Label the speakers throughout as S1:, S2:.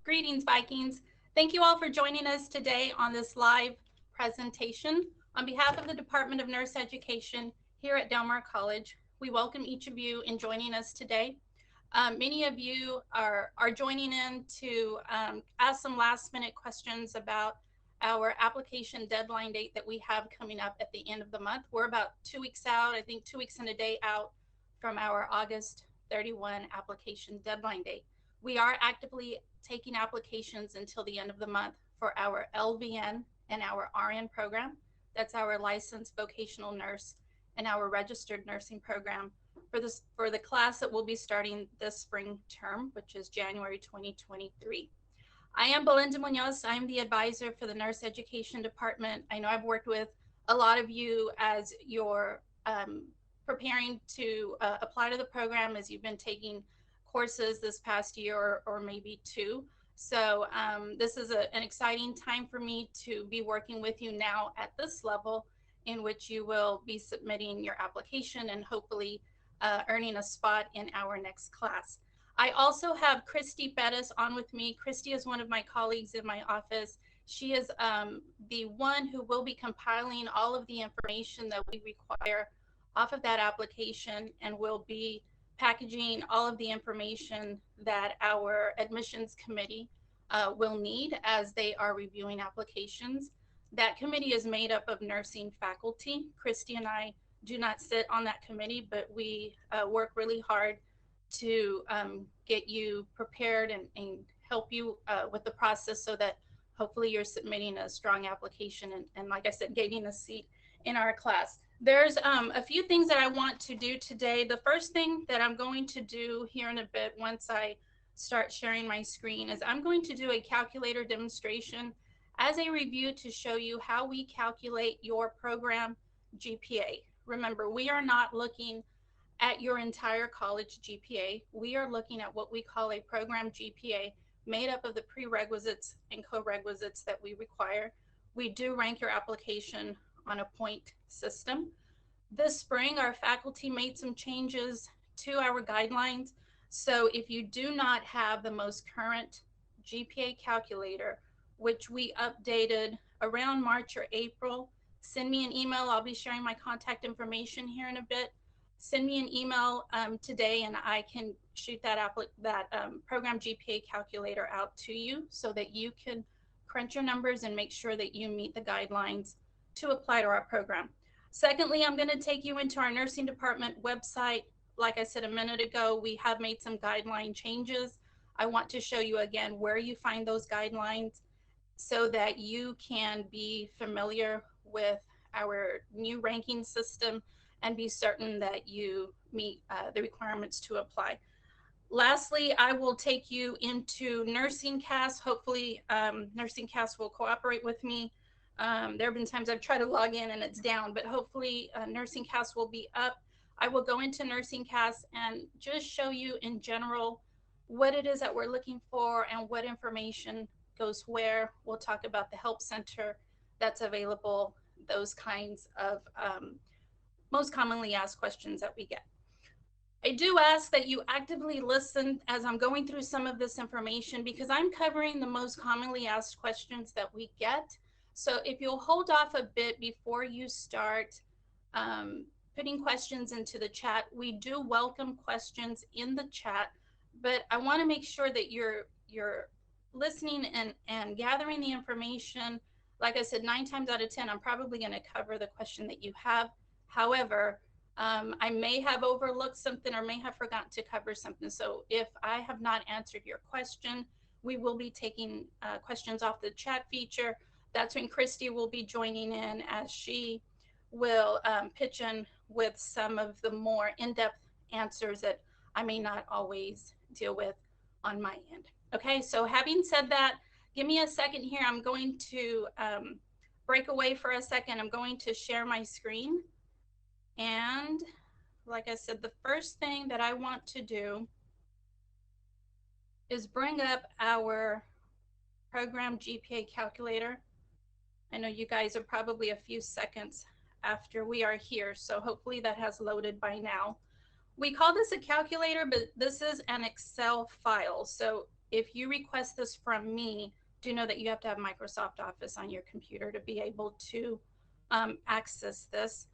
S1: Greetings, Vikings. Thank you all for joining us today on this live presentation. On behalf of the Department of Nurse Education here at Del Mar College, we welcome each of you in joining us today. Many of you are joining in to ask some last minute questions about our application deadline date that we have coming up at the end of the month. We're about 2 weeks out, I think 2 weeks and a day out from our August 31 application deadline date. We are actively taking applications until the end of the month for our LVN and our RN program. That's our licensed vocational nurse and our registered nursing program for the class that will be starting this spring term, which is January 2023. I am Belinda Munoz. I'm the advisor for the Nurse Education Department. I know I've worked with a lot of you as you're preparing to apply to the program, as you've been taking courses this past year or maybe two. So this is an exciting time for me to be working with you now at this level, in which you will be submitting your application and hopefully earning a spot in our next class. I also have Christy Bettis on with me. Christy is one of my colleagues in my office. She is the one who will be compiling all of the information that we require off of that application, and will be packaging all of the information that our admissions committee will need as they are reviewing applications. That committee is made up of nursing faculty. Christy and I do not sit on that committee, but we work really hard to get you prepared and help you with the process, so that hopefully you're submitting a strong application and like I said, gaining a seat in our class. There's a few things that I want to do today. The first thing that I'm going to do here in a bit, once I start sharing my screen, is I'm going to do a calculator demonstration as a review to show you how we calculate your program GPA. Remember, we are not looking at your entire college GPA. We are looking at what we call a program GPA, made up of the prerequisites and co-requisites that we require. We do rank your application on a point system. This spring, our faculty made some changes to our guidelines. So if you do not have the most current GPA calculator, which we updated around March or April, send me an email. I'll be sharing my contact information here in a bit. Send me an email today, and I can shoot that program GPA calculator out to you, so that you can crunch your numbers and make sure that you meet the guidelines to apply to our program. Secondly, I'm going to take you into our nursing department website. Like I said a minute ago, we have made some guideline changes. I want to show you again where you find those guidelines, so that you can be familiar with our new ranking system and be certain that you meet the requirements to apply. Lastly, I will take you into NursingCast. Hopefully, NursingCast will cooperate with me. There have been times I've tried to log in and it's down, but hopefully NursingCast will be up. I will go into NursingCast and just show you in general what it is that we're looking for and what information goes where. We'll talk about the help center that's available, those kinds of most commonly asked questions that we get. I do ask that you actively listen as I'm going through some of this information, because I'm covering the most commonly asked questions that we get. So if you'll hold off a bit before you start putting questions into the chat, we do welcome questions in the chat, but I want to make sure that you're listening and gathering the information. Like I said, 9 times out of 10, I'm probably going to cover the question that you have. However, I may have overlooked something or may have forgotten to cover something. So if I have not answered your question, we will be taking questions off the chat feature. That's when Christy will be joining in, as she will pitch in with some of the more in-depth answers that I may not always deal with on my end. Okay, so having said that, give me a second here. I'm going to break away for a second. I'm going to share my screen. And like I said, the first thing that I want to do is bring up our program GPA calculator. I know you guys are probably a few seconds after we are here, so hopefully that has loaded by now. We call this a calculator, but this is an Excel file. So if you request this from me, do know that you have to have Microsoft Office on your computer to be able to access this.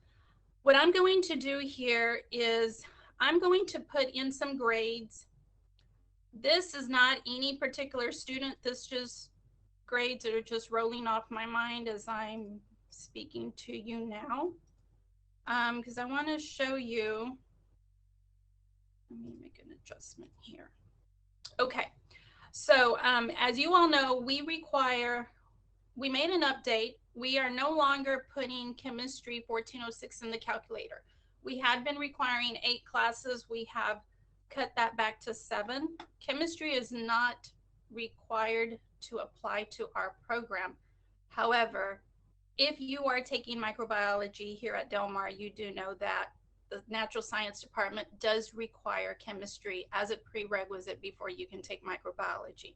S1: What I'm going to do here is I'm going to put in some grades. This is not any particular student. This just grades that are just rolling off my mind as I'm speaking to you now. Because I want to show you. Let me make an adjustment here. Okay. So as you all know, we made an update. We are no longer putting chemistry 1406 in the calculator. We had been requiring 8 classes. We have cut that back to 7. Chemistry is not required to apply to our program. However, if you are taking microbiology here at Del Mar, you do know that the natural science department does require chemistry as a prerequisite before you can take microbiology.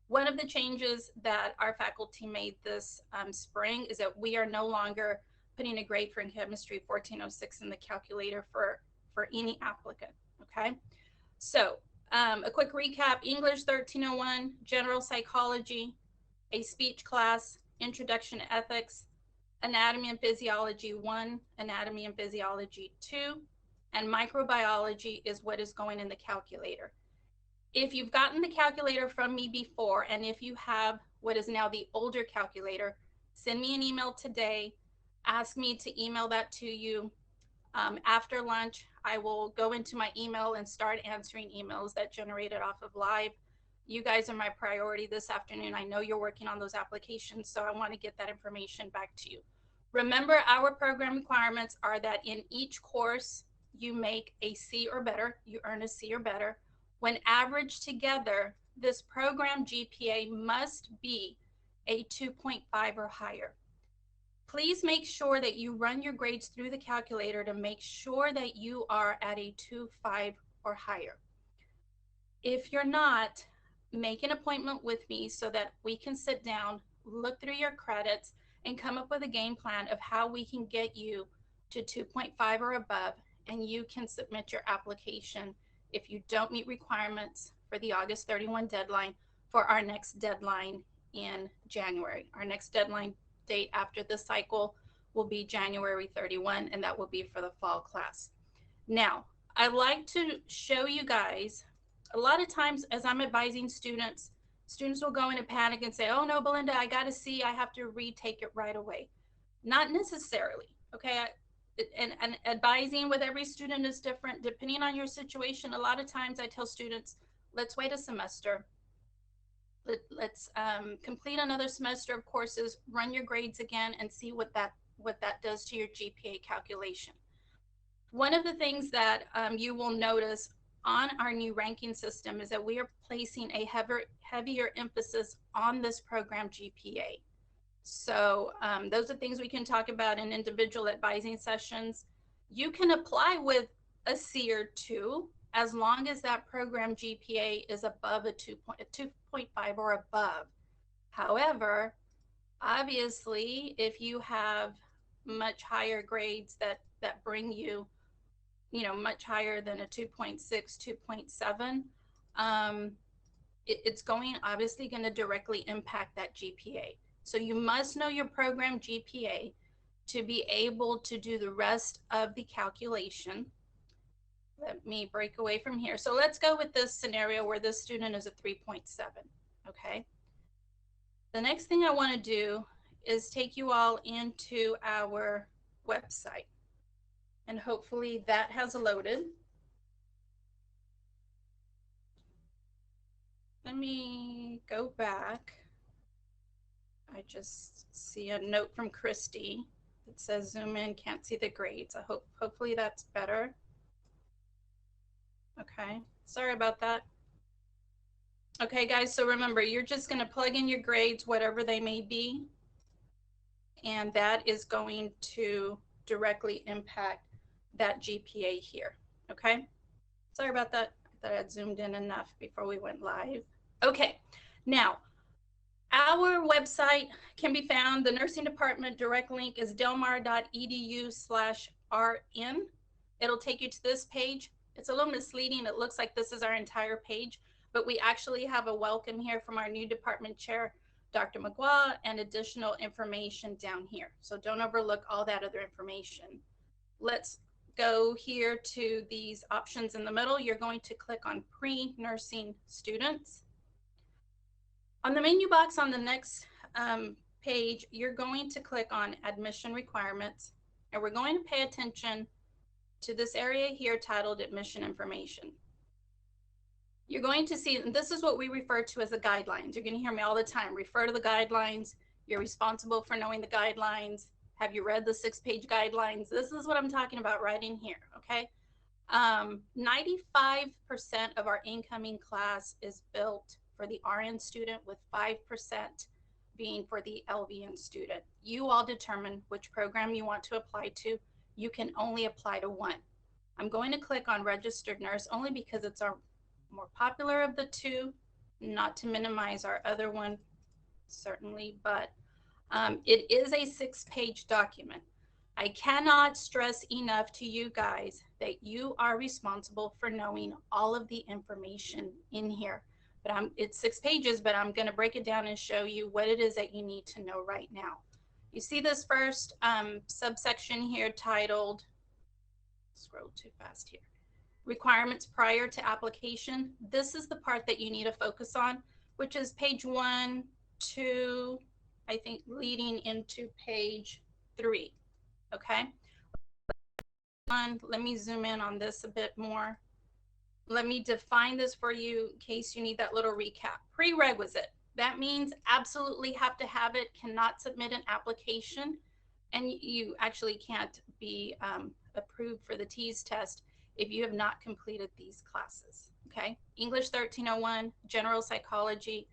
S1: One of the changes that our faculty made this spring is that we are no longer putting a grade for chemistry 1406 in the calculator for any applicant, okay? So a quick recap: English 1301, general psychology, a speech class, introduction to ethics, anatomy and physiology 1, anatomy and physiology 2, and microbiology is what is going in the calculator. If you've gotten the calculator from me before, and if you have what is now the older calculator, send me an email today. Ask me to email that to you. After lunch, I will go into my email and start answering emails that generated off of live. You guys are my priority this afternoon. I know you're working on those applications, so I want to get that information back to you. Remember, our program requirements are that in each course, you make a C or better, you earn a C or better. When averaged together, this program GPA must be a 2.5 or higher. Please make sure that you run your grades through the calculator to make sure that you are at a 2.5 or higher. If you're not, make an appointment with me so that we can sit down, look through your credits, and come up with a game plan of how we can get you to 2.5 or above, and you can submit your application if you don't meet requirements for the August 31 deadline for our next deadline in January. Our next deadline date after this cycle will be January 31, and that will be for the fall class. Now, I like to show you guys, a lot of times as I'm advising students will go into panic and say, oh no, Belinda, I got to see, I have to retake it right away. Not necessarily, okay? And advising with every student is different depending on your situation. A lot of times I tell students, let's wait a semester. Let's complete another semester of courses, run your grades again, and see what that does to your GPA calculation. One of the things that you will notice on our new ranking system is that we are placing a heavier emphasis on this program GPA. So those are things we can talk about in individual advising sessions. You can apply with a C or 2 as long as that program GPA is above a 2.5 or above. However, obviously, if you have much higher grades that bring you, much higher than a 2.6, 2.7, it's obviously going to directly impact that GPA. So you must know your program GPA to be able to do the rest of the calculation. Let me break away from here. So let's go with this scenario where this student is a 3.7, okay? The next thing I want to do is take you all into our website, and hopefully that has loaded. Let me go back. I just see a note from Christy that says zoom in, can't see the grades. Hopefully that's better. Okay, sorry about that. Okay guys, so remember, you're just going to plug in your grades, whatever they may be, and that is going to directly impact that GPA here. Okay, sorry about that. I thought I had zoomed in enough before we went live. Okay, now our website can be found, the nursing department direct link is delmar.edu/rn. It'll take you to this page. It's a little misleading. It looks like this is our entire page, but we actually have a welcome here from our new department chair, Dr. McGuire, and additional information down here. So don't overlook all that other information. Let's go here to these options in the middle. You're going to click on pre-nursing students. On the menu box on the next page, you're going to click on admission requirements, and we're going to pay attention to this area here titled admission information. You're going to see, and this is what we refer to as the guidelines. You're going to hear me all the time, refer to the guidelines. You're responsible for knowing the guidelines. Have you read the 6-page guidelines? This is what I'm talking about right in here, okay? 95% of our incoming class is built for the RN student, with 5% being for the LVN student. You all determine which program you want to apply to. You can only apply to one. I'm going to click on registered nurse only because it's our more popular of the two, not to minimize our other one, certainly, but it is a 6-page document. I cannot stress enough to you guys that you are responsible for knowing all of the information in here. But it's 6 pages, but I'm going to break it down and show you what it is that you need to know right now. You see this first subsection here titled, scroll too fast here, requirements prior to application. This is the part that you need to focus on, which is page 1, 2, I think leading into page 3. Okay. Let me zoom in on this a bit more. Let me define this for you in case you need that little recap. Prerequisite. That means absolutely have to have it, cannot submit an application, and you actually can't be approved for the TEAS test if you have not completed these classes. Okay. English 1301, General Psychology,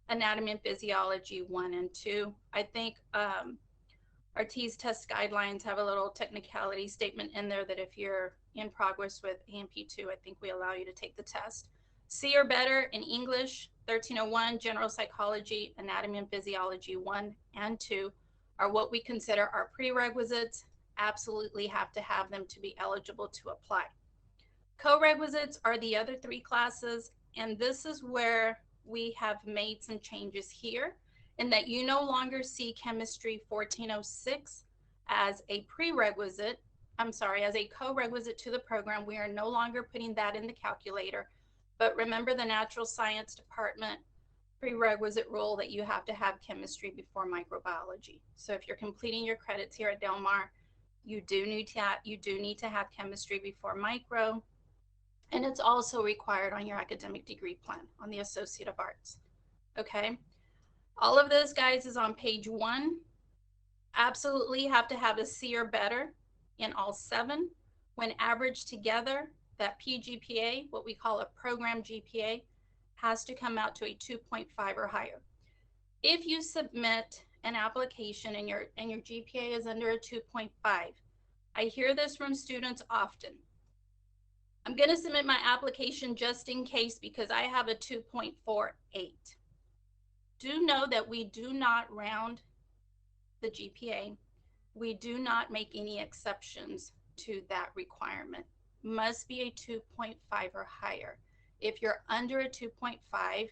S1: Anatomy and Physiology 1 and 2. I think our TEAS test guidelines have a little technicality statement in there that if you're in progress with AMP2, I think we allow you to take the test. C or better in English 1301, General Psychology, Anatomy and Physiology 1 and 2 are what we consider our prerequisites. Absolutely have to have them to be eligible to apply. Co-requisites are the other 3 classes, and this is where we have made some changes here, in that you no longer see Chemistry 1406 as a prerequisite, as a co-requisite to the program. We are no longer putting that in the calculator, but remember the natural science department prerequisite rule that you have to have chemistry before microbiology. So if you're completing your credits here at Del Mar, you do need to have chemistry before micro, and it's also required on your academic degree plan on the Associate of Arts. Okay. All of this, guys, is on page 1. Absolutely have to have a C or better in all 7. When averaged together, that PGPA, what we call a program GPA, has to come out to a 2.5 or higher. If you submit an application and your GPA is under a 2.5, I hear this from students often. I'm going to submit my application just in case because I have a 2.48. Do know that we do not round the GPA. We do not make any exceptions to that requirement. Must be a 2.5 or higher. If you're under a 2.5,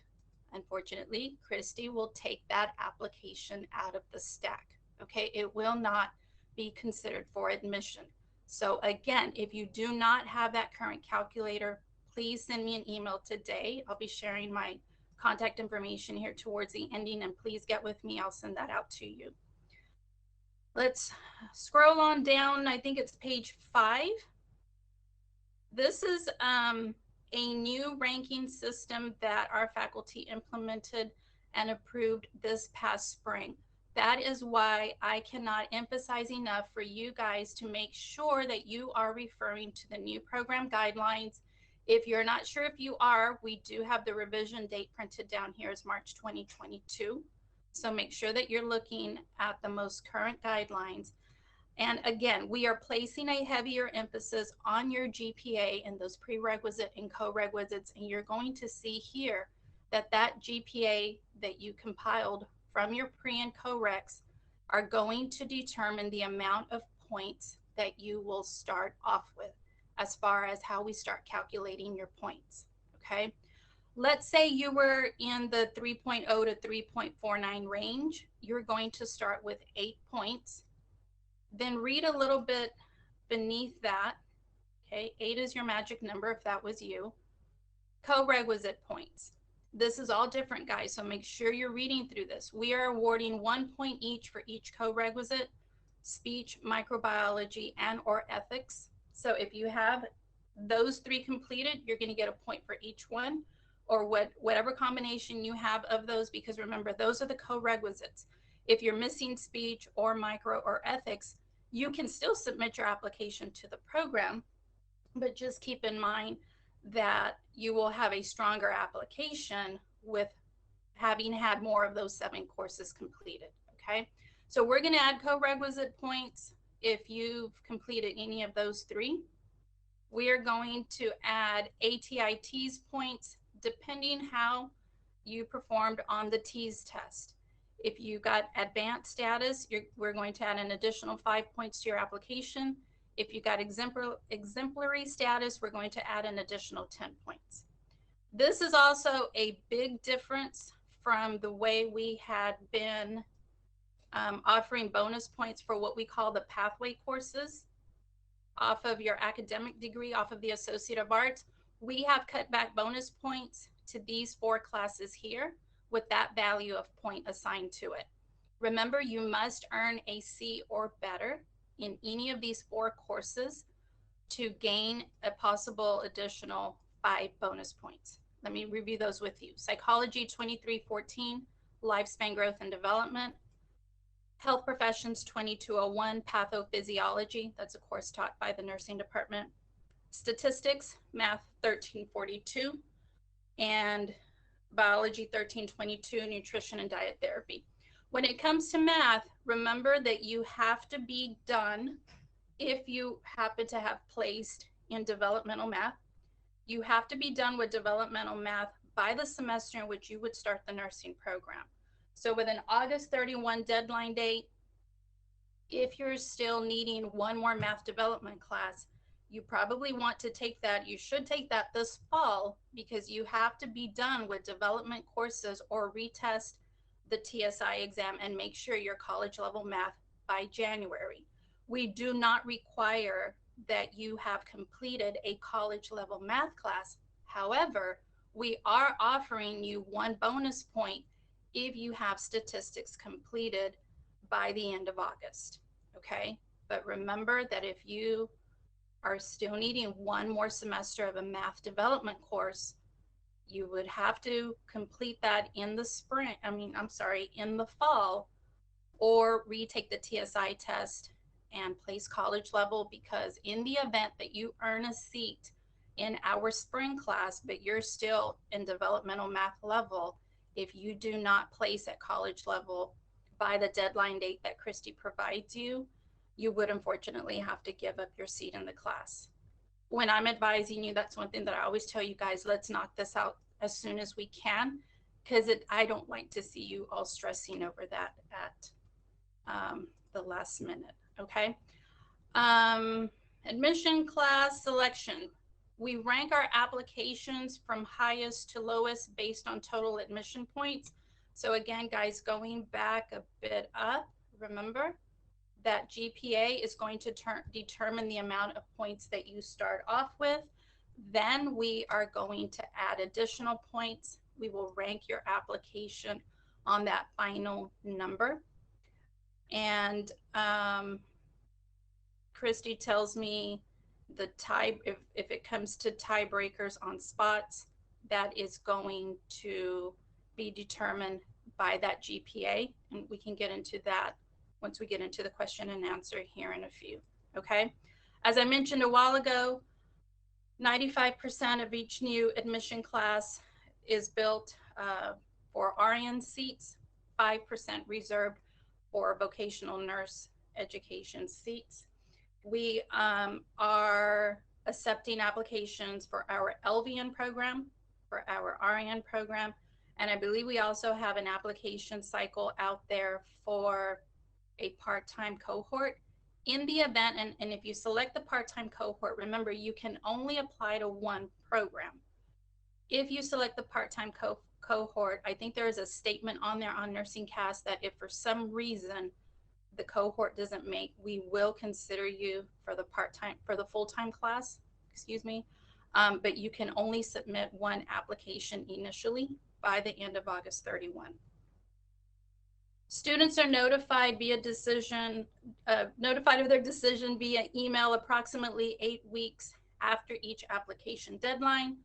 S1: unfortunately, Christy will take that application out of the stack. Okay, it will not be considered for admission. So again, if you do not have that current calculator, please send me an email today. I'll be sharing my contact information here towards the ending, and please get with me. I'll send that out to you. Let's scroll on down. I think it's page 5. This is a new ranking system that our faculty implemented and approved this past spring. That is why I cannot emphasize enough for you guys to make sure that you are referring to the new program guidelines. If you're not sure if you are, we do have the revision date printed down here as March 2022. So make sure that you're looking at the most current guidelines. And again, we are placing a heavier emphasis on your GPA and those prerequisite and co-requisites. And you're going to see here that that GPA that you compiled from your pre and co-recs are going to determine the amount of points that you will start off with as far as how we start calculating your points. Okay. Let's say you were in the 3.0 to 3.49 range. You're going to start with 8 points. Then read a little bit beneath that. Okay, 8 is your magic number if that was you. Co-requisite points. This is all different, guys, so make sure you're reading through this. We are awarding 1 point each for each co-requisite: speech, microbiology, and or ethics. So if you have those 3 completed, you're going to get a point for each one, or whatever combination you have of those, because remember, those are the co-requisites. If you're missing speech or micro or ethics, you can still submit your application to the program, but just keep in mind that you will have a stronger application with having had more of those 7 courses completed. Okay, so we're going to add co-requisite points if you've completed any of those 3. We are going to add ATIT's points depending how you performed on the TEAS test. If you got advanced status, we're going to add an additional 5 points to your application. If you got exemplary status, we're going to add an additional 10 points. This is also a big difference from the way we had been offering bonus points for what we call the pathway courses off of your academic degree, off of the Associate of Arts. We have cut back bonus points to these 4 classes here with that value of point assigned to it. Remember, you must earn a C or better in any of these 4 courses to gain a possible additional 5 bonus points. Let me review those with you. Psychology 2314, lifespan growth and development. Health Professions 2201, pathophysiology. That's a course taught by the nursing department. Statistics, math 1342, and biology 1322, nutrition and diet therapy. When it comes to math, remember that you have to be done, if you happen to have placed in developmental math, you have to be done with developmental math by the semester in which you would start the nursing program. So with an August 31 deadline date, if you're still needing 1 more math development class, you probably want to take that. You should take that this fall, because you have to be done with development courses or retest the TSI exam and make sure your college level math by January. We do not require that you have completed a college level math class. However, we are offering you 1 bonus point if you have statistics completed by the end of August. Okay, but remember that if you are still needing 1 more semester of a math development course, you would have to complete that in the spring, in the fall, or retake the TSI test and place college level, because in the event that you earn a seat in our spring class, but you're still in developmental math level, if you do not place at college level by the deadline date that Christy provides you, you would unfortunately have to give up your seat in the class. When I'm advising you, that's one thing that I always tell you guys, let's knock this out as soon as we can, because I don't like to see you all stressing over that at the last minute. Okay. Admission class selection. We rank our applications from highest to lowest based on total admission points. So again, guys, going back a bit up, remember that GPA is going to determine the amount of points that you start off with. Then we are going to add additional points. We will rank your application on that final number. And Christy tells me the if it comes to tiebreakers on spots, that is going to be determined by that GPA, and we can get into that once we get into the question and answer here in a few. Okay, as I mentioned a while ago, 95% of each new admission class is built for RN seats, 5% reserved for vocational nurse education seats. We are accepting applications for our LVN program, for our RN program, and I believe we also have an application cycle out there for a part-time cohort. In the event, and if you select the part-time cohort, remember, you can only apply to 1 program. If you select the part-time cohort, I think there is a statement on there on Nursing Cast that if for some reason the cohort doesn't make, we will consider you for the full-time class, excuse me. But you can only submit one application initially by the end of August 31. Students are notified of their decision via email approximately 8 weeks after each application deadline.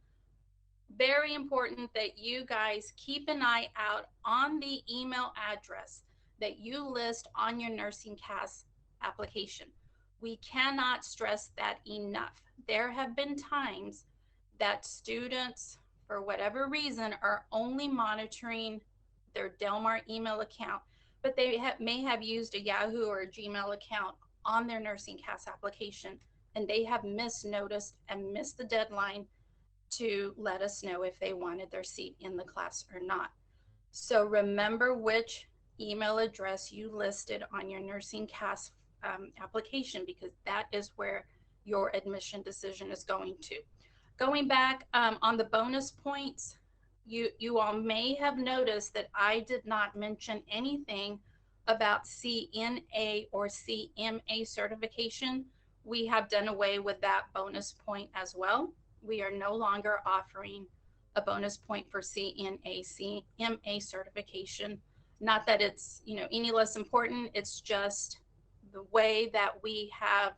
S1: Very important that you guys keep an eye out on the email address that you list on your Nursing Cast application. We cannot stress that enough. There have been times that students, for whatever reason, are only monitoring their Del Mar email account, but they may have used a Yahoo or a Gmail account on their Nursing Cast application, and they have misnoticed and missed the deadline to let us know if they wanted their seat in the class or not. So remember which email address you listed on your Nursing Cast application, because that is where your admission decision is going to. Going back on the bonus points, you all may have noticed that I did not mention anything about CNA or CMA certification. We have done away with that bonus point as well. We are no longer offering a bonus point for CNA, CMA certification. Not that it's any less important. It's just the way that we have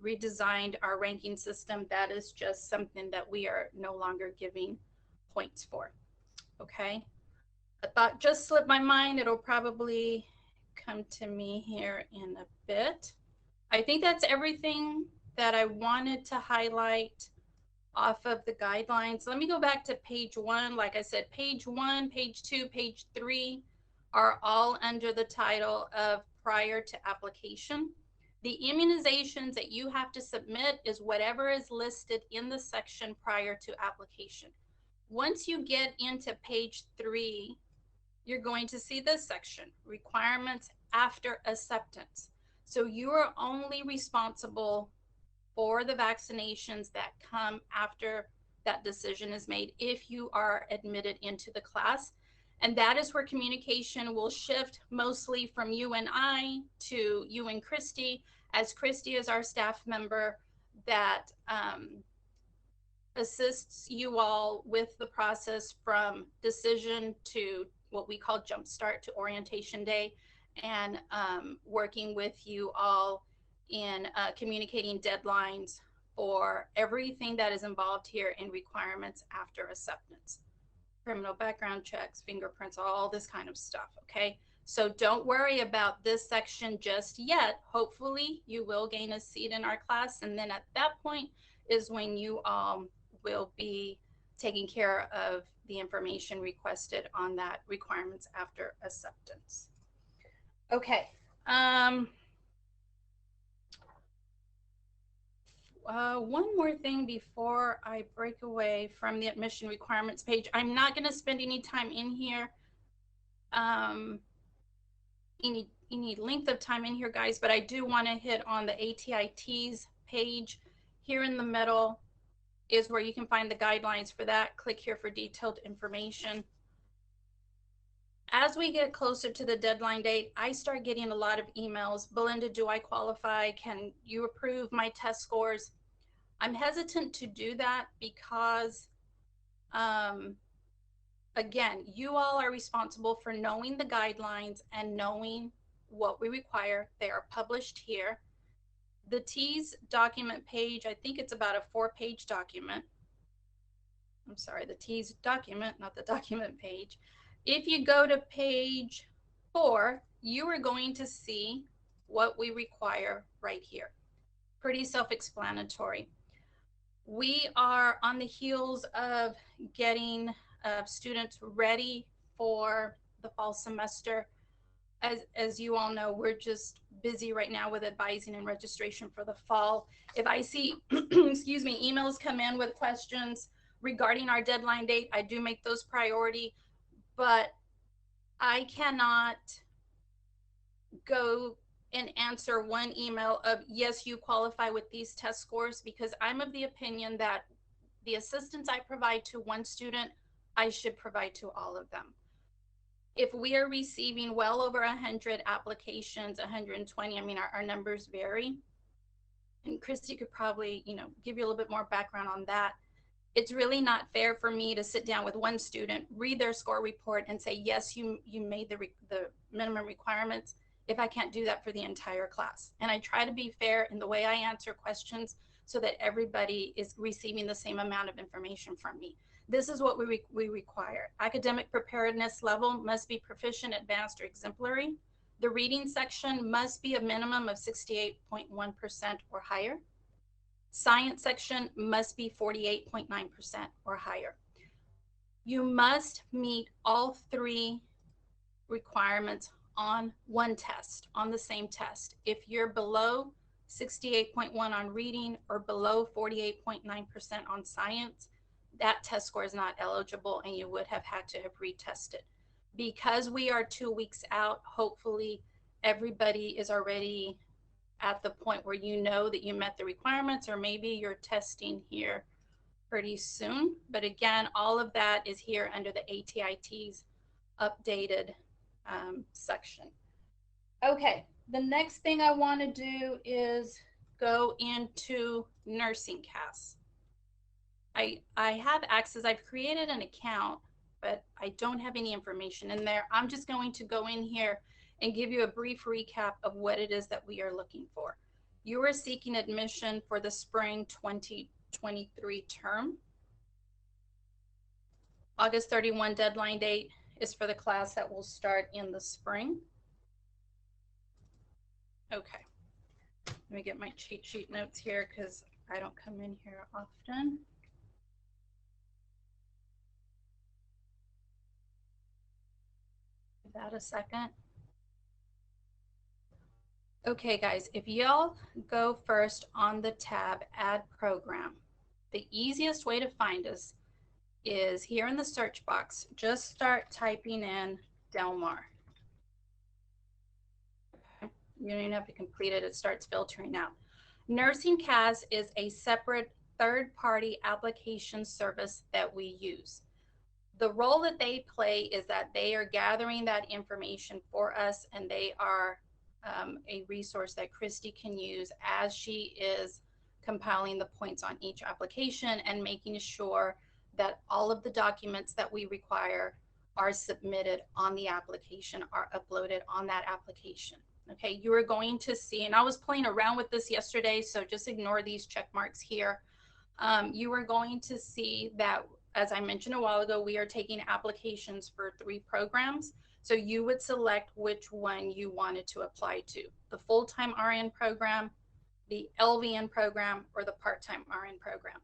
S1: redesigned our ranking system. That is just something that we are no longer giving points for. Okay. A thought just slipped my mind. It'll probably come to me here in a bit. I think that's everything that I wanted to highlight off of the guidelines. Let me go back to page 1. Like I said, page 1, page 2, page 3 are all under the title of prior to application. The immunizations that you have to submit is whatever is listed in the section prior to application. Once you get into page 3, you're going to see this section, requirements after acceptance. So you are only responsible for the vaccinations that come after that decision is made if you are admitted into the class. And that is where communication will shift mostly from you and I to you and Christy, as Christy is our staff member that assists you all with the process from decision to what we call jumpstart to orientation day, and working with you all in communicating deadlines for everything that is involved here in requirements after acceptance. Criminal background checks, fingerprints, all this kind of stuff, okay? So don't worry about this section just yet. Hopefully you will gain a seat in our class, and then at that point is when you will be taking care of the information requested on that requirements after acceptance. Okay. One more thing before I break away from the admission requirements page. I'm not going to spend any time in here, any length of time in here, guys, but I do want to hit on the ATITs page. Here in the middle is where you can find the guidelines for that. Click here for detailed information. As we get closer to the deadline date, I start getting a lot of emails. Belinda, do I qualify? Can you approve my test scores? I'm hesitant to do that because, again, you all are responsible for knowing the guidelines and knowing what we require. They are published here. The T's document page, I think it's about a 4-page document. I'm sorry, the T's document, not the document page. If you go to page 4, you are going to see what we require right here. Pretty self-explanatory. We are on the heels of getting students ready for the fall semester. As you all know, we're just busy right now with advising and registration for the fall. If I see, excuse me, emails come in with questions regarding our deadline date, I do make those priority, but I cannot go and answer one email of, yes, you qualify with these test scores, because I'm of the opinion that The assistance I provide to one student, I should provide to all of them. If we are receiving well over 100 applications, 120, I mean, our numbers vary. And Christy could probably, give you a little bit more background on that. It's really not fair for me to sit down with one student, read their score report, and say, yes, you made the minimum requirements, if I can't do that for the entire class. And I try to be fair in the way I answer questions so that everybody is receiving the same amount of information from me. This is what we require. Academic preparedness level must be proficient, advanced, or exemplary. The reading section must be a minimum of 68.1% or higher. Science section must be 48.9% or higher. You must meet all three requirements on one test, on the same test. If you're below 68.1 on reading or below 48.9% on science, that test score is not eligible and you would have had to have retested. Because we are 2 weeks out, hopefully everybody is already at the point where you know that you met the requirements, or maybe you're testing here pretty soon. But again, all of that is here under the ATIT's updated section. Okay, the next thing I want to do is go into nursing CAS. I have access, I've created an account, but I don't have any information in there. I'm just going to go in here and give you a brief recap of what it is that we are looking for. You are seeking admission for the spring 2023 term. August 31 deadline date is for the class that will start in the spring. Okay, let me get my cheat sheet notes here because I don't come in here often. Give that a second. Okay, guys, if y'all go first on the tab Add Program, the easiest way to find us is here in the search box. Just start typing in Del Mar. Okay. You don't even have to complete it. It starts filtering out. Nursing CAS is a separate third-party application service that we use. The role that they play is that they are gathering that information for us, and they are a resource that Christy can use as she is compiling the points on each application and making sure that all of the documents that we require are submitted on the application, are uploaded on that application. Okay, you are going to see, and I was playing around with this yesterday, so just ignore these check marks here. You are going to see that, as I mentioned a while ago, we are taking applications for 3 programs. So you would select which one you wanted to apply to: the full-time RN program, the LVN program, or the part-time RN program.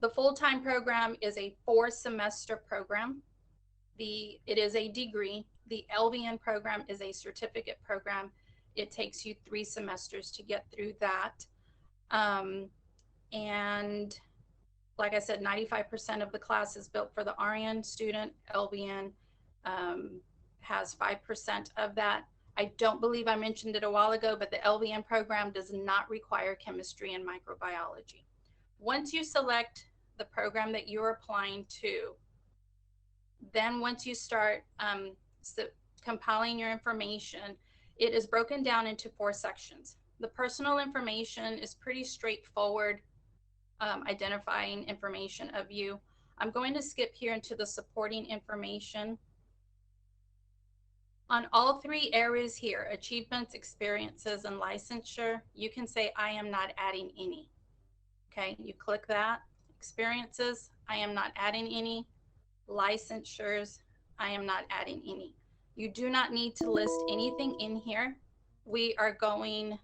S1: The full-time program is a 4-semester program. It is a degree. The LVN program is a certificate program. It takes you 3 semesters to get through that. And like I said, 95% of the class is built for the RN student. LVN has 5% of that. I don't believe I mentioned it a while ago, but the LVN program does not require chemistry and microbiology. Once you select the program that you're applying to, then once you start compiling your information, it is broken down into 4 sections. The personal information is pretty straightforward, identifying information of you. I'm going to skip here into the supporting information. On all 3 areas here, achievements, experiences, and licensure, you can say, I am not adding any. Okay, you click that. Experiences, I am not adding any. Licensures, I am not adding any. You do not need to list anything in here. We are going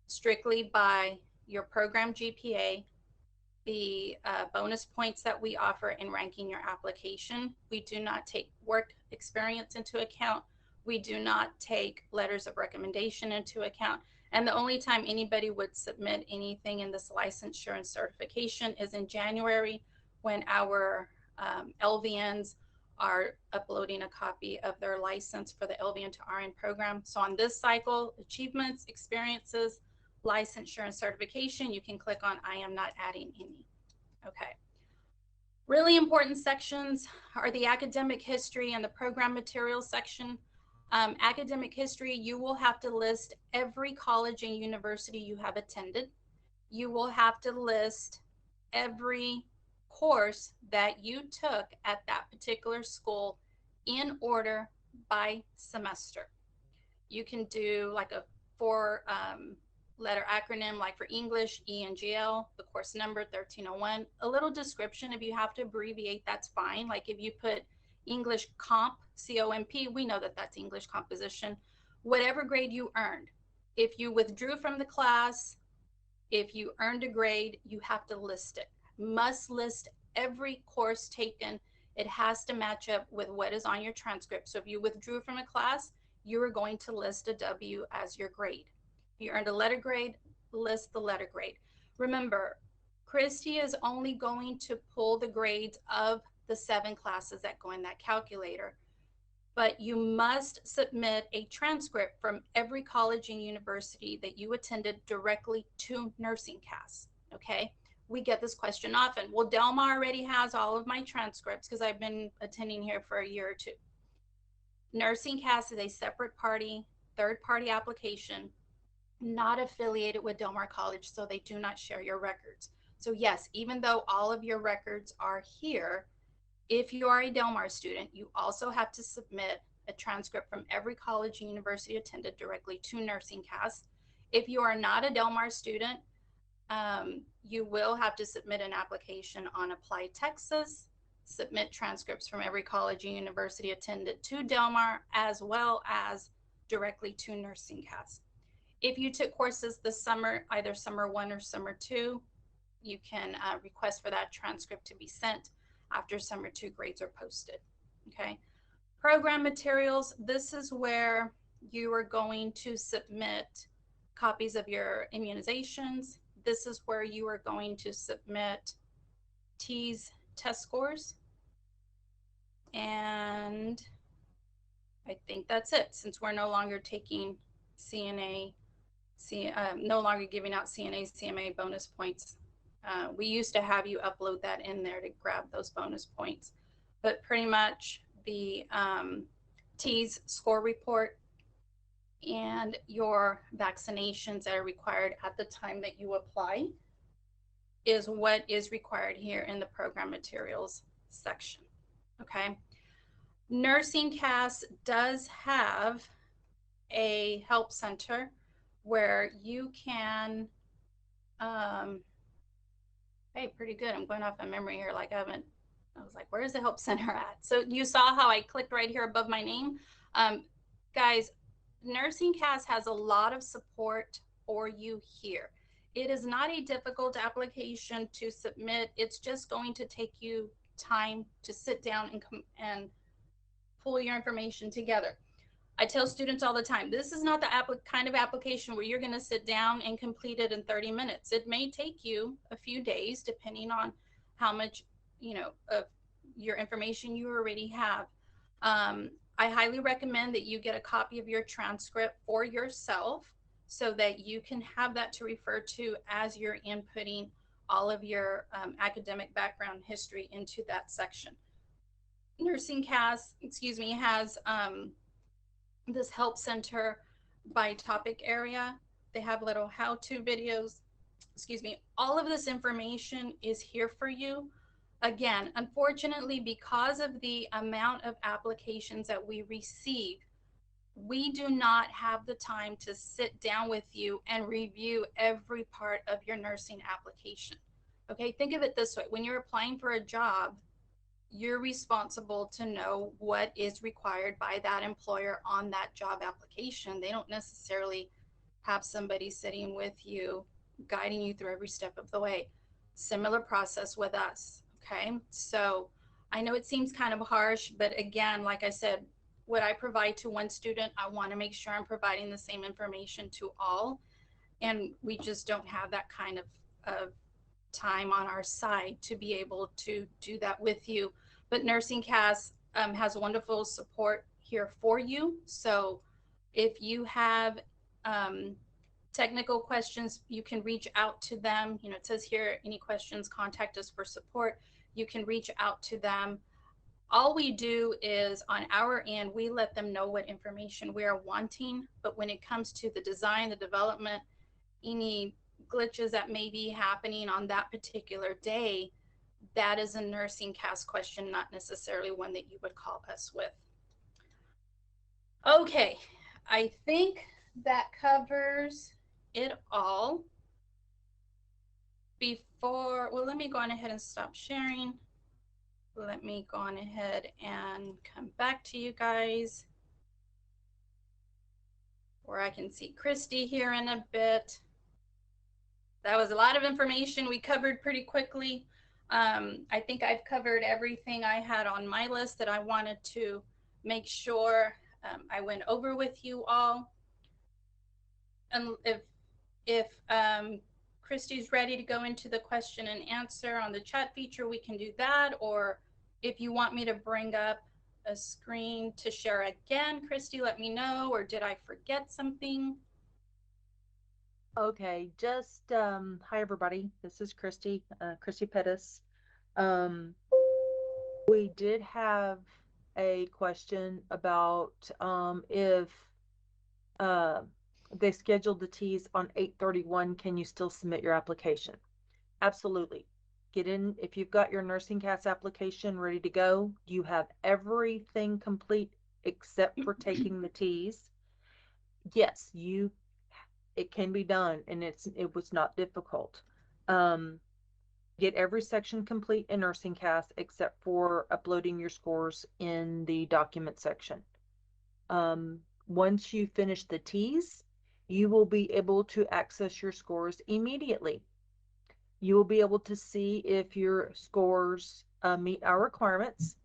S1: strictly by your program GPA, the bonus points that we offer in ranking your application. We do not take work experience into account. We do not take letters of recommendation into account. And the only time anybody would submit anything in this licensure and certification is in January, when our LVNs are uploading a copy of their license for the LVN to RN program. So on this cycle, achievements, experiences, licensure, and certification, you can click on I am not adding any. Okay. Really important sections are the academic history and the program materials section. Academic history, you will have to list every college and university you have attended. You will have to list every course that you took at that particular school in order by semester. You can do like a four letter acronym, like for English, ENGL, the course number 1301, a little description. If you have to abbreviate, that's fine. Like if you put English comp, COMP, we know that that's English composition. Whatever grade you earned. If you withdrew from the class, if you earned a grade, you have to list it. Must list every course taken. It has to match up with what is on your transcript. So if you withdrew from a class, you are going to list a W as your grade. If you earned a letter grade, list the letter grade. Remember, Christy is only going to pull the grades of the 7 classes that go in that calculator, but you must submit a transcript from every college and university that you attended directly to NursingCast, okay? We get this question often. Well, Delma already has all of my transcripts because I've been attending here for a year or two. NursingCast is a separate party, third-party application, not affiliated with Del Mar College, so they do not share your records. So yes, even though all of your records are here, if you are a Del Mar student, you also have to submit a transcript from every college and university attended directly to NursingCast. If you are not a Del Mar student, you will have to submit an application on Apply Texas, submit transcripts from every college and university attended to Del Mar, as well as directly to NursingCast. If you took courses this summer, either summer 1 or summer 2, you can request for that transcript to be sent after summer 2 grades are posted. Okay. Program materials, this is where you are going to submit copies of your immunizations. This is where you are going to submit TEAS test scores. And I think that's it, since we're no longer taking CNA, no longer giving out CNA, CMA bonus points. We used to have you upload that in there to grab those bonus points, but pretty much the TEAS score report and your vaccinations that are required at the time that you apply is what is required here in the program materials section. Okay. NursingCast does have a help center where you can, hey, pretty good. I'm going off my memory here. Like I was like, where is the help center at? So you saw how I clicked right here above my name. Guys, NursingCast has a lot of support for you here. It is not a difficult application to submit. It's just going to take you time to sit down and pull your information together. I tell students all the time, this is not the kind of application where you're going to sit down and complete it in 30 minutes. It may take you a few days, depending on how much, of your information you already have. I highly recommend that you get a copy of your transcript for yourself so that you can have that to refer to as you're inputting all of your academic background history into that section. NursingCast, has this help center by topic area. They have little how-to videos. All of this information is here for you. Again, unfortunately, because of the amount of applications that we receive, we do not have the time to sit down with you and review every part of your nursing application. Okay, think of it this way. When you're applying for a job, you're responsible to know what is required by that employer on that job application. They don't necessarily have somebody sitting with you, guiding you through every step of the way. Similar process with us, okay? So I know it seems kind of harsh, but again, like I said, what I provide to one student, I want to make sure I'm providing the same information to all. And we just don't have that kind of time on our side to be able to do that with you. But NursingCast has wonderful support here for you. So if you have Technical questions, you can reach out to them. You know, it says here, any questions, contact us for support. You can reach out to them. All we do is on our end, we let them know what information we are wanting. But when it comes to the design, the development, any glitches that may be happening on that particular day, that is a nursing cast question, not necessarily one that you would call us with. Okay, I think that covers it all. Before, well, let me go on ahead and stop sharing. Let me go on ahead and come back to you guys where I can see Christy here in a bit. That was a lot of information we covered pretty quickly. I think I've covered everything I had on my list that I wanted to make sure I went over with you all. And if Christy's ready to go into the question and answer on the chat feature, we can do that. Or if you want me to bring up a screen to share again, Christy, let me know. Or did I forget something?
S2: Okay, just hi everybody. This is Christy, Christy Pettis. Um, we did have a question about if uh, they scheduled the teas on 8/31, can you still submit your application? Absolutely. Get in if you've got your nursing cats application ready to go. You have everything complete except for taking the teas. Yes, you it can be done, and it was not difficult. Um, get every section complete in nursing cast except for uploading your scores in the document section. Once you finish the T's, you will be able to access your scores immediately. You will be able to see if your scores meet our requirements.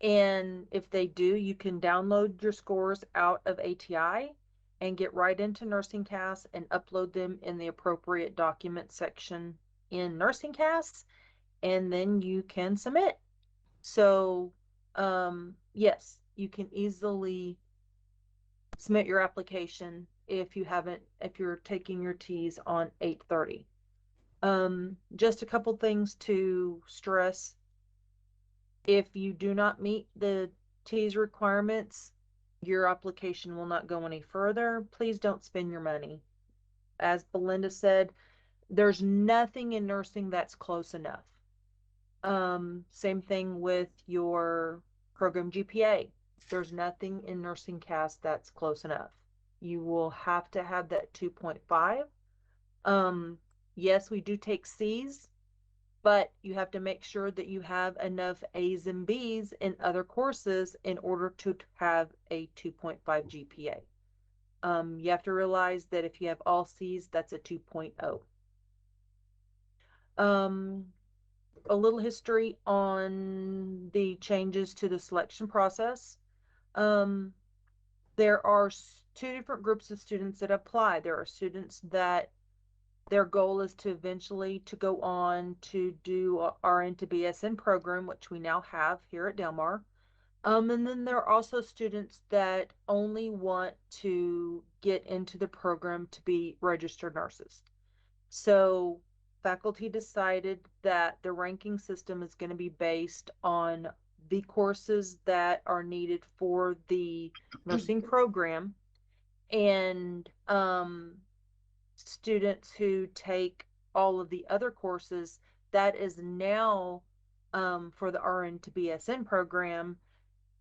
S2: And if they do, you can download your scores out of ATI and get right into NursingCast and upload them in the appropriate document section in NursingCast, and then you can submit. So, yes, you can easily submit your application if you're taking your T's on 8/30. Just a couple things to stress. If you do not meet the T's requirements, your application will not go any further. Please don't spend your money. As Belinda said, there's nothing in nursing that's close enough. Same thing with your program GPA. There's nothing in nursing cast that's close enough. You will have to have that 2.5. Um, yes, we do take C's, but you have to make sure that you have enough A's and B's in other courses in order to have a 2.5 GPA. You have to realize that if you have all C's, that's a 2.0. Um, a little history on the changes to the selection process. Um, there are two different groups of students that apply. There are students that their goal is to eventually to go on to do our into BSN program, which we now have here at Del Mar. And then there are also students that only want to get into the program to be registered nurses. So faculty decided that the ranking system is going to be based on the courses that are needed for the nursing program, and students who take all of the other courses that is now for the RN to BSN program.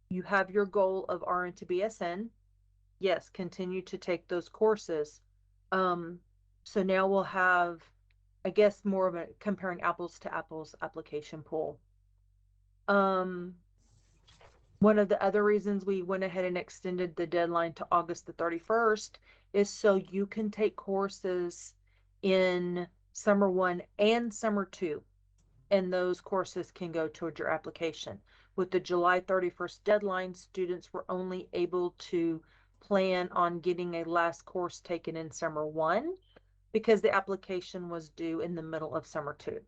S2: You have your goal of RN to BSN. Yes, continue to take those courses. Um, so now we'll have, I guess, more of a comparing apples to apples application pool. Um, One of the other reasons we went ahead and extended the deadline to August the 31st is so you can take courses in summer one and summer two, and those courses can go towards your application. With the July 31st deadline, students were only able to plan on getting a last course taken in summer one because the application was due in the middle of summer two.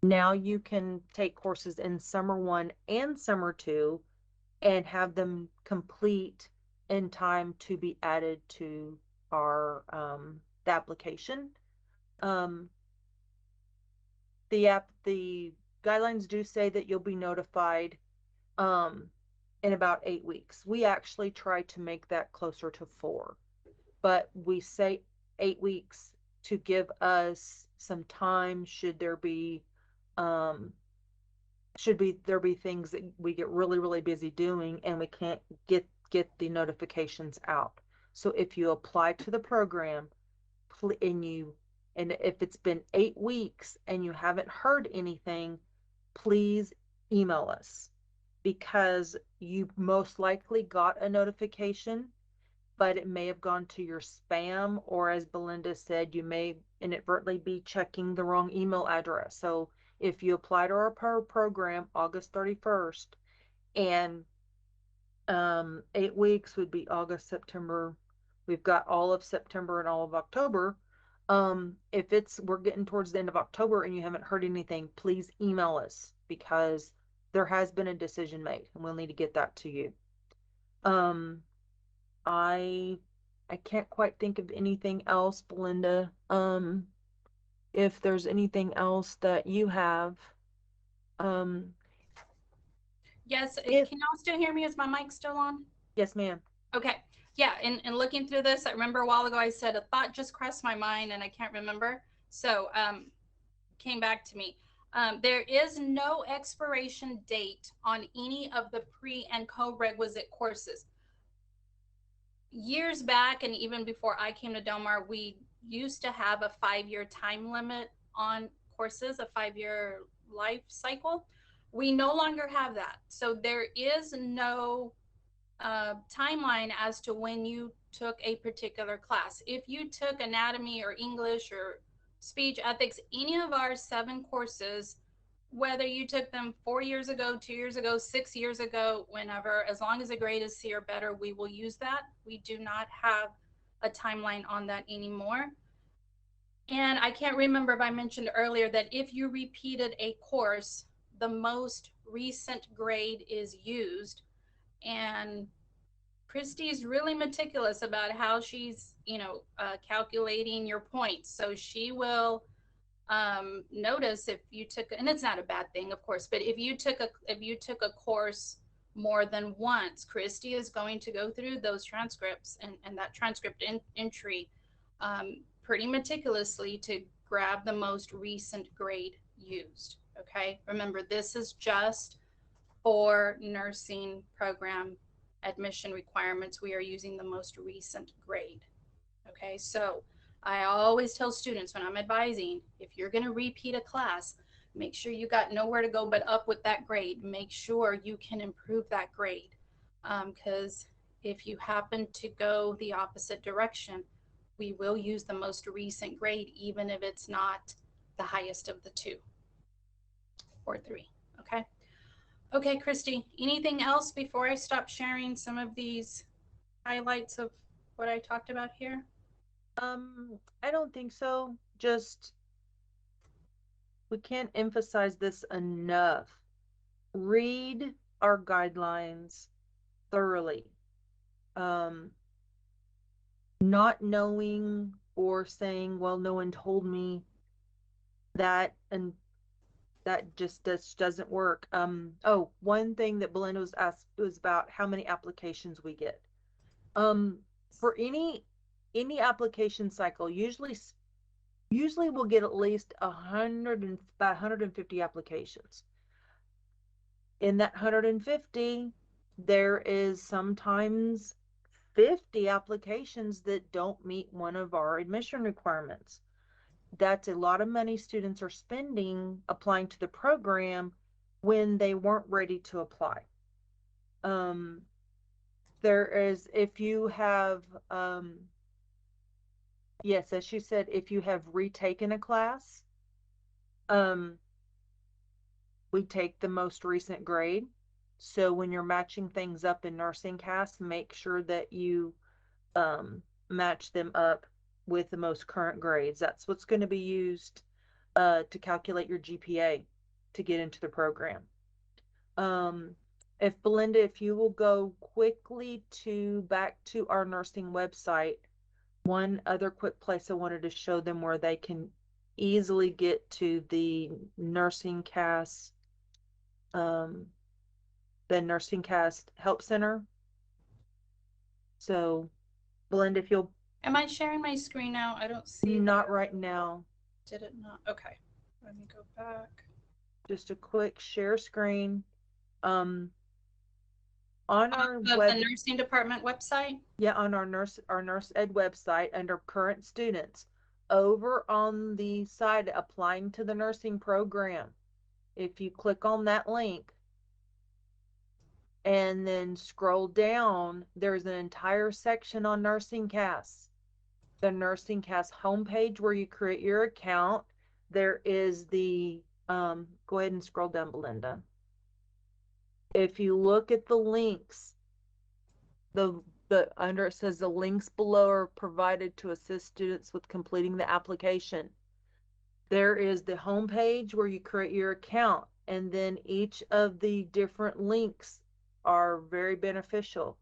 S2: Now you can take courses in summer one and summer two and have them complete in time to be added to our the application. Um, the guidelines do say that you'll be notified um, in about 8 weeks. We actually try to make that closer to 4, but we say 8 weeks to give us some time um, should be there be things that we get really really busy doing and we can't get the notifications out. So if you apply to the program and you and if it's been 8 weeks and you haven't heard anything, please email us, because you most likely got a notification, but it may have gone to your spam, or as Belinda said, you may inadvertently be checking the wrong email address. So if you apply to our program August 31st, and 8 weeks would be August, September. We've got all of September and all of October. If it's we're getting towards the end of October and you haven't heard anything, please email us, because there has been a decision made and we'll need to get that to you. Um, I I can't quite think of anything else, Belinda. If there's anything else that you have, um,
S1: Yes,
S2: if
S1: can y'all still hear me? Is my mic still on?
S2: yes, ma'am.
S1: Okay. Yeah, and looking through this, I remember a while ago I said a thought just crossed my mind and I can't remember. So came back to me. There is no expiration date on any of the pre and co-requisite courses. Years back, and even before I came to Del Mar, we used to have a 5-year time limit on courses, a 5-year life cycle. We no longer have that. So there is no timeline as to when you took a particular class. If you took anatomy or English or speech ethics, any of our 7 courses, whether you took them 4 years ago, 2 years ago, 6 years ago, whenever, as long as a grade is C or better, we will use that. We do not have a timeline on that anymore. And I can't remember if I mentioned earlier that if you repeated a course, the most recent grade is used. And Christy's really meticulous about how she's, calculating your points. So she will notice if you took, and it's not a bad thing, of course, but if you took a course more than once, Christy is going to go through those transcripts and that transcript entry pretty meticulously to grab the most recent grade used. Okay, remember this is just for nursing program admission requirements. We are using the most recent grade. Okay, so I always tell students when I'm advising, if you're going to repeat a class, make sure you got nowhere to go but up with that grade. Make sure you can improve that grade, because if you happen to go the opposite direction, we will use the most recent grade, even if it's not the highest of the 2 or 3. Okay. Okay, Christy, anything else before I stop sharing some of these highlights of what I talked about here?
S2: I don't think so. Just we can't emphasize this enough. Read our guidelines thoroughly. Um, Not knowing or saying, well, no one told me that, and that just doesn't work. Oh, one thing that Belinda was asked was about how many applications we get. Um, for any application cycle, usually we'll get at least about 150 applications. In that 150, there is sometimes 50 applications that don't meet one of our admission requirements. That's a lot of money students are spending applying to the program when they weren't ready to apply. Um, there is, if you have, yes, as she said, if you have retaken a class, um, we take the most recent grade. So when you're matching things up in nursing CAS, make sure that you match them up with the most current grades. That's what's going to be used to calculate your GPA to get into the program. If Belinda, if you will go quickly to back to our nursing website, One other quick place I wanted to show them where they can easily get to um, the Nursing Cast Help Center. So, Belinda, if you'll,
S1: Am I sharing my screen now? I don't see the,
S2: not right now,
S1: did it not? Okay. Let me go back.
S2: just a quick share screen. Um, on our
S1: Of the
S2: web,
S1: nursing department website?
S2: yeah, on our nurse ed website under current students, over on the side applying to the nursing program, if you click on that link and then scroll down, there's an entire section on nursing casts. The nursing cast homepage where you create your account. There is the go ahead and scroll down, Belinda. If you look at the links, the under it says the links below are provided to assist students with completing the application. There is the home page where you create your account, and then each of the different links are very beneficial.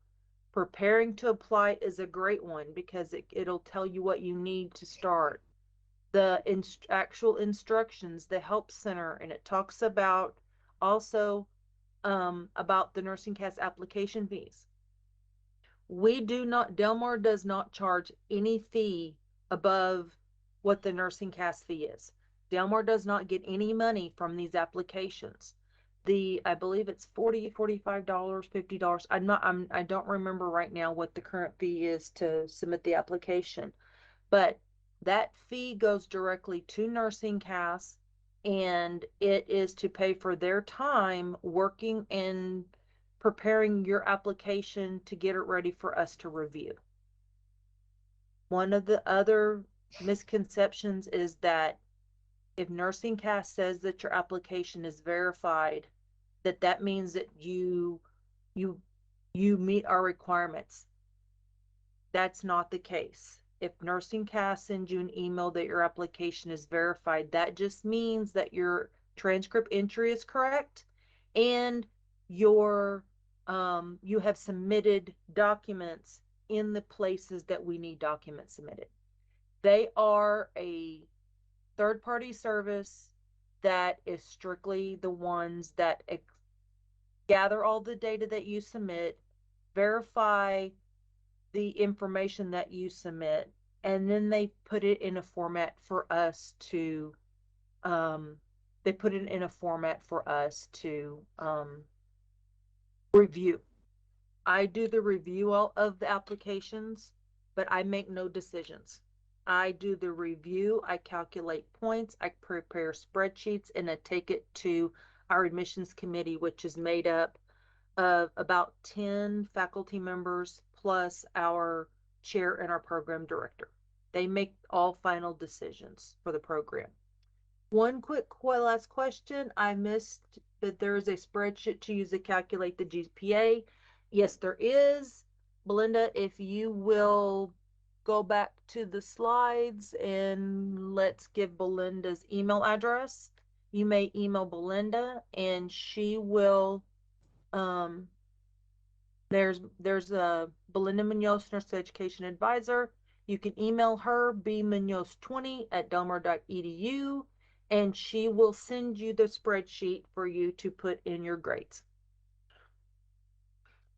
S2: Preparing to apply is a great one because it'll tell you what you need to start. The actual instructions, the help center, and it talks about also about the nursing cast application fees. We do not, Delmar does not charge any fee above what the nursing cast fee is. Delmar does not get any money from these applications. I believe it's $45, $50. I don't remember right now what the current fee is to submit the application, but that fee goes directly to nursing cast, and it is to pay for their time working and preparing your application to get it ready for us to review. One of the other misconceptions is that if nursing cast says that your application is verified, that means that you you meet our requirements. That's not the case. If nursing cast sends you an email that your application is verified, that just means that your transcript entry is correct and your you have submitted documents in the places that we need documents submitted. They are a third party service that is strictly the ones that gather all the data that you submit, verify the information that you submit, and then they put it in a format for us to um, review. I do the review of the applications, but I make no decisions. I do the review, I calculate points, I prepare spreadsheets, and I take it to our admissions committee, which is made up of about 10 faculty members plus our chair and our program director. They make all final decisions for the program. One quick last question. I missed that there is a spreadsheet to use to calculate the GPA. Yes, there is. Belinda, if you will go back to the slides and let's give Belinda's email address. You may email Belinda and she will there's a Belinda Munoz, Nurse Education Advisor. You can email her, bmunoz20@delmar.edu, and she will send you the spreadsheet for you to put in your grades.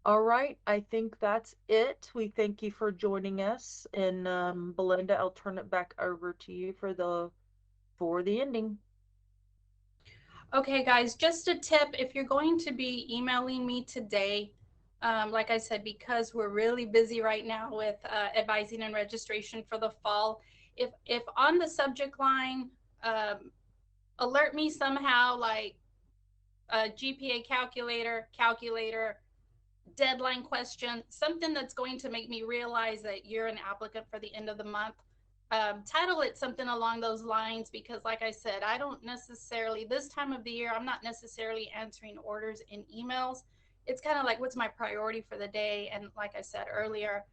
S2: All right, I think that's it. We thank you for joining us. And Belinda, I'll turn it back over to you for the ending.
S1: Okay, guys, just a tip. If you're going to be emailing me today, like I said, because we're really busy right now with advising and registration for the fall, if on the subject line, alert me somehow like a GPA calculator, deadline question, something that's going to make me realize that you're an applicant for the end of the month. Title it something along those lines because, like I said, I don't necessarily, this time of the year, I'm not necessarily answering orders in emails. It's kind of like what's my priority for the day. And like I said earlier,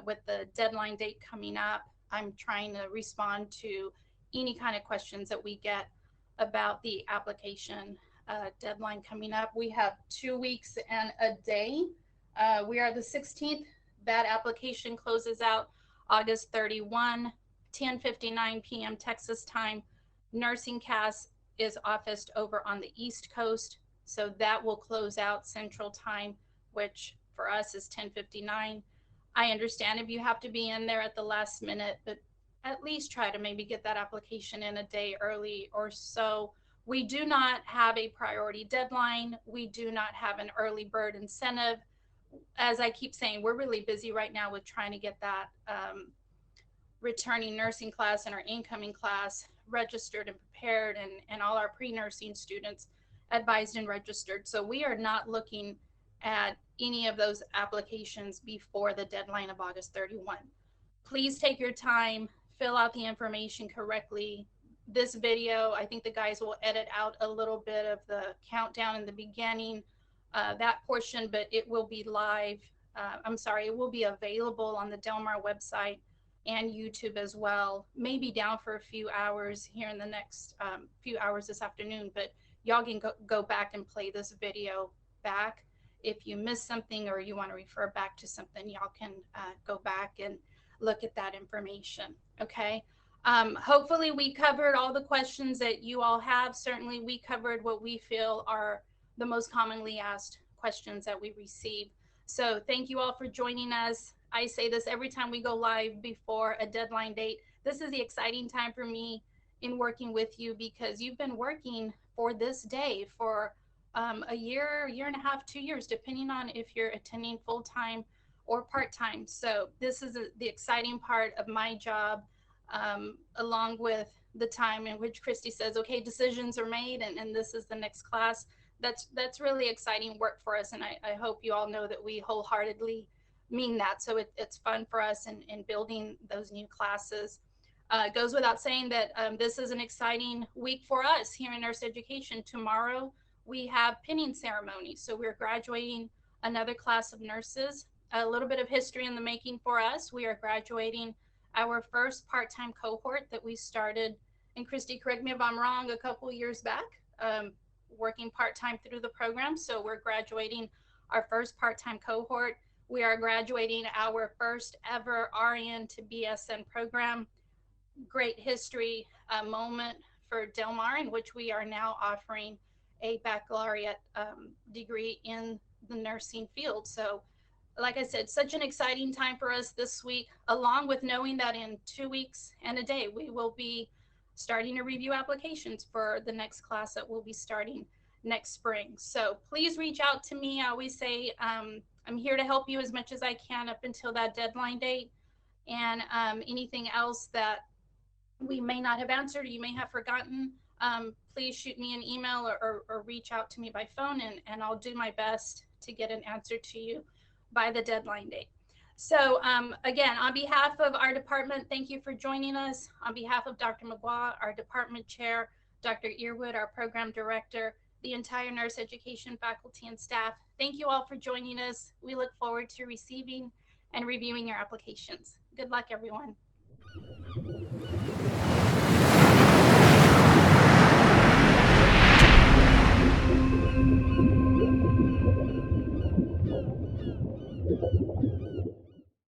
S1: with the deadline date coming up, I'm trying to respond to any kind of questions that we get about the application deadline coming up. We have 2 weeks and a day. We are the 16th. That application closes out August 31, 10:59 p.m. Texas time. Nursing Cast is officed over on the East Coast, so that will close out Central Time, which for us is 10:59. I understand if you have to be in there at the last minute, but at least try to maybe get that application in a day early or so. We do not have a priority deadline. We do not have an early bird incentive. As I keep saying, we're really busy right now with trying to get that returning nursing class and our incoming class registered and prepared, and all our pre-nursing students advised and registered. So we are not looking at any of those applications before the deadline of August 31. Please take your time, fill out the information correctly. This video, I think the guys will edit out a little bit of the countdown in the beginning, that portion, but it will be live. I'm sorry, it will be available on the Del Mar website and YouTube as well. Maybe down for a few hours here in the next few hours this afternoon, but y'all can go back and play this video back. If you missed something or you want to refer back to something, y'all can go back and look at that information. Okay. Hopefully we covered all the questions that you all have. Certainly we covered what we feel are the most commonly asked questions that we receive. So thank you all for joining us. I say this every time we go live before a deadline date. This is the exciting time for me in working with you, because you've been working for this day for a year, year and a half, 2 years, depending on if you're attending full-time or part-time. So this is the exciting part of my job, along with the time in which Christy says, okay, decisions are made, and this is the next class. That's really exciting work for us, and I hope you all know that we wholeheartedly mean that. So it's fun for us in building those new classes. It goes without saying that this is an exciting week for us here in nurse education. Tomorrow we have pinning ceremony, so we're graduating another class of nurses. A little bit of history in the making for us. We are graduating our first part-time cohort that we started, and Christy, correct me if I'm wrong, a couple years back, working part-time through the program. So we're graduating our first part-time cohort. We are graduating our first ever RN to BSN program. Great history moment for Del Mar, in which we are now offering a baccalaureate degree in the nursing field. So like I said, such an exciting time for us this week, along with knowing that in 2 weeks and a day, we will be starting to review applications for the next class that will be starting next spring. So please reach out to me. I always say I'm here to help you as much as I can up until that deadline date. And anything else that we may not have answered or you may have forgotten, please shoot me an email or reach out to me by phone, and I'll do my best to get an answer to you by the deadline date. So again, on behalf of our department, thank you for joining us. On behalf of Dr. McGuire, our department chair, Dr. Earwood, our program director, the entire nurse education faculty and staff, thank you all for joining us. We look forward to receiving and reviewing your applications. Good luck, everyone.